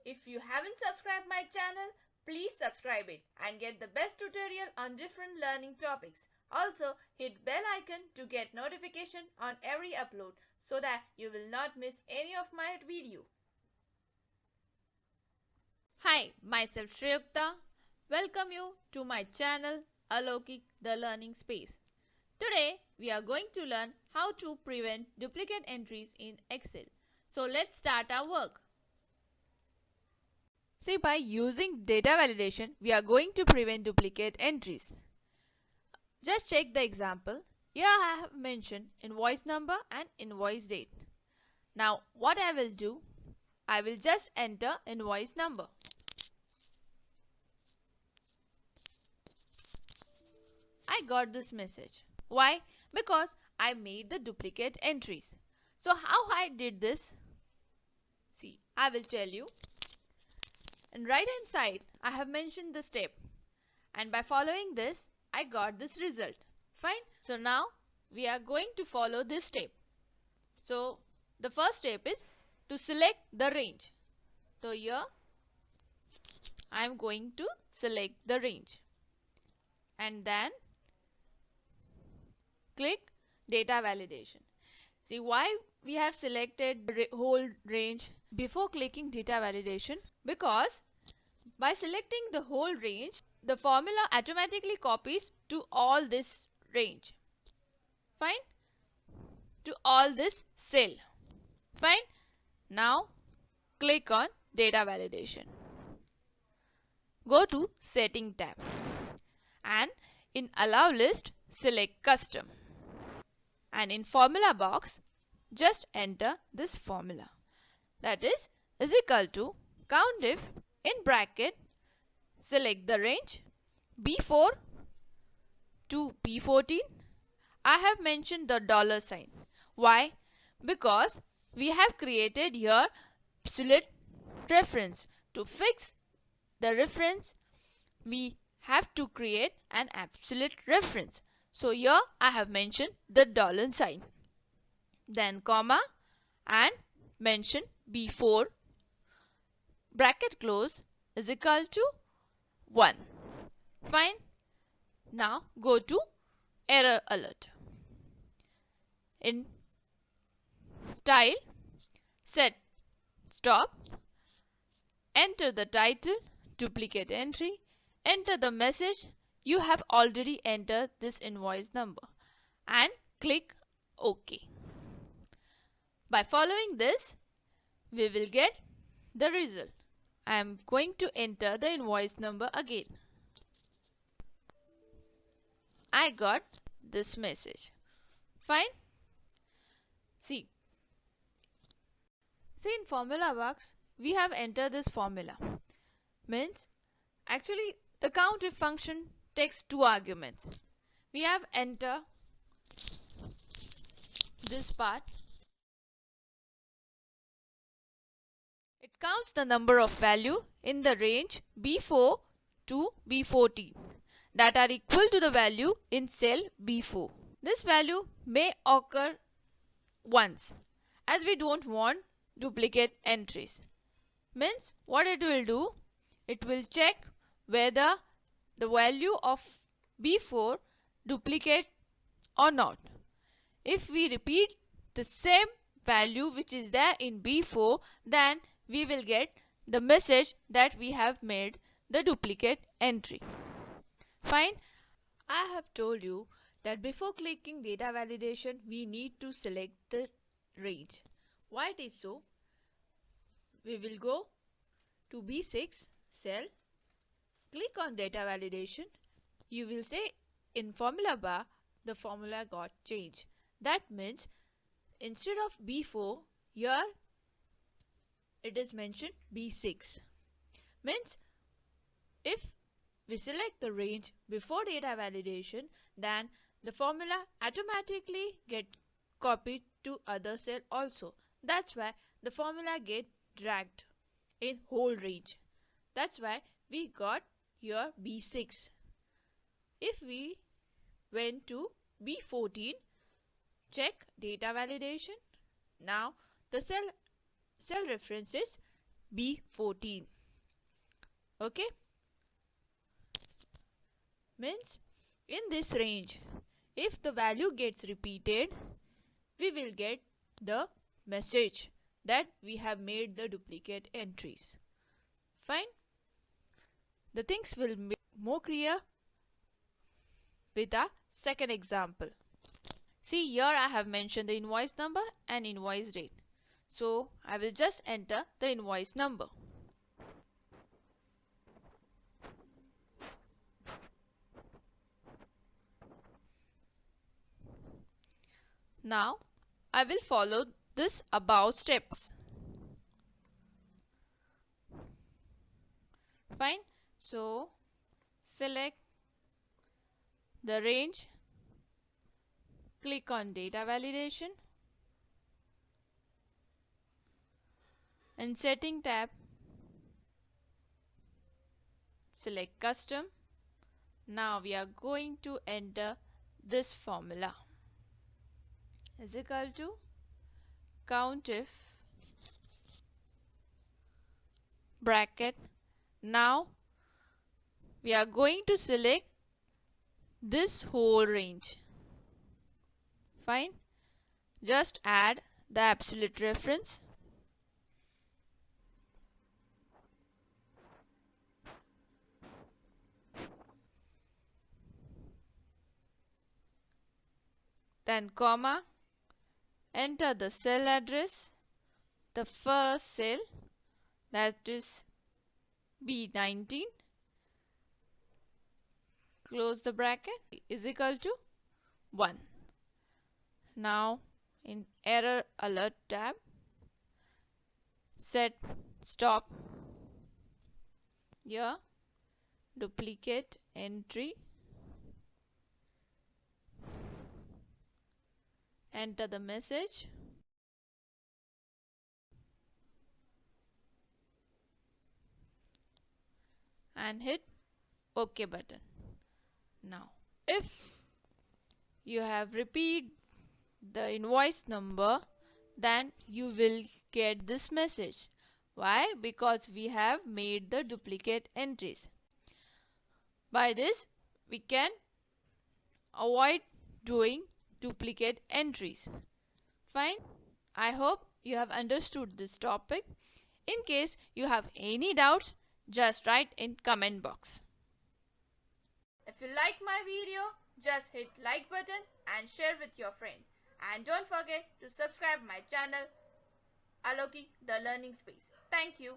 If you haven't subscribed my channel, please subscribe it and get the best tutorial on different learning topics. Also, hit bell icon to get notification on every upload so that you will not miss any of my video. Hi, myself Shreyukta. Welcome you to my channel Alokik the Learning Space. Today we are going to learn how to prevent duplicate entries in Excel. So let's start our work. See, by using data validation, we are going to prevent duplicate entries. Just check the example. Here I have mentioned invoice number and invoice date. Now what I will do, I will just enter invoice number. I got this message. Why? Because I made the duplicate entries. So how I did this? See, I will tell you. In right hand side, I have mentioned the step, and by following this, I got this result. Fine. So now we are going to follow this step. So the first step is to select the range. So here I am going to select the range and then click data validation. See why we have selected the whole range before clicking data validation? Because by selecting the whole range, the formula automatically copies to all this range. Fine? To all this cell. Fine? Now click on data validation. Go to setting tab and in allow list select custom, and in formula box just enter this formula, that is equal to COUNTIF in bracket, select the range B4 to B14. I have mentioned the dollar sign. Why? Because we have created here absolute reference. To fix the reference, we have to create an absolute reference. So here I have mentioned the dollar sign. Then comma and mention B4 bracket close is equal to 1. Fine. Now go to error alert. In style, set stop, enter the title, duplicate entry, enter the message. You have already entered this invoice number and click OK. By following this, we will get the result. I am going to enter the invoice number again. I got this message. Fine. See in formula box, we have entered this formula. Means actually the COUNTIF function takes two arguments. We have entered this part. It counts the number of value in the range B4 to B14 that are equal to the value in cell B4. This value may occur once, as we don't want duplicate entries. Means what it will do, it will check whether the value of B4 duplicate or not. If we repeat the same value which is there in B4, then we will get the message that we have made the duplicate entry. Fine. I have told you that before clicking data validation, we need to select the range. Why it is so? We will go to B6 cell, click on data validation. You will say in formula bar, the formula got changed. That means instead of B4, here it is mentioned B6. Means if we select the range before data validation, then the formula automatically get copied to other cell also. That's why the formula get dragged in whole range. That's why we got here B6. If we went to B14, check data validation. Now the cell reference is be 14. Okay, means in this range, if the value gets repeated, we will get the message that we have made the duplicate entries. Fine. The things will be more clear with a second example. See, here I have mentioned the invoice number and invoice date. So I will just enter the invoice number. Now I will follow this about steps. Fine. So select the range, click on data validation, and setting tab, select custom. Now we are going to enter this formula is equal to COUNTIF bracket. Now we are going to select this whole range. Fine. Just add the absolute reference. Then comma, enter the cell address, the first cell, that is B19, close the bracket, is equal to 1. Now in error alert tab, set stop, here duplicate entry, enter the message, and hit OK button. Now if you have repeat the invoice number, then you will get this message. Why? Because we have made the duplicate entries. By this we can avoid doing duplicate entries. Fine. I hope you have understood this topic. In case you have any doubts, just write in comment box. If you like my video, just hit like button and share with your friend. And don't forget to subscribe my channel Aloki the Learning Space. Thank you.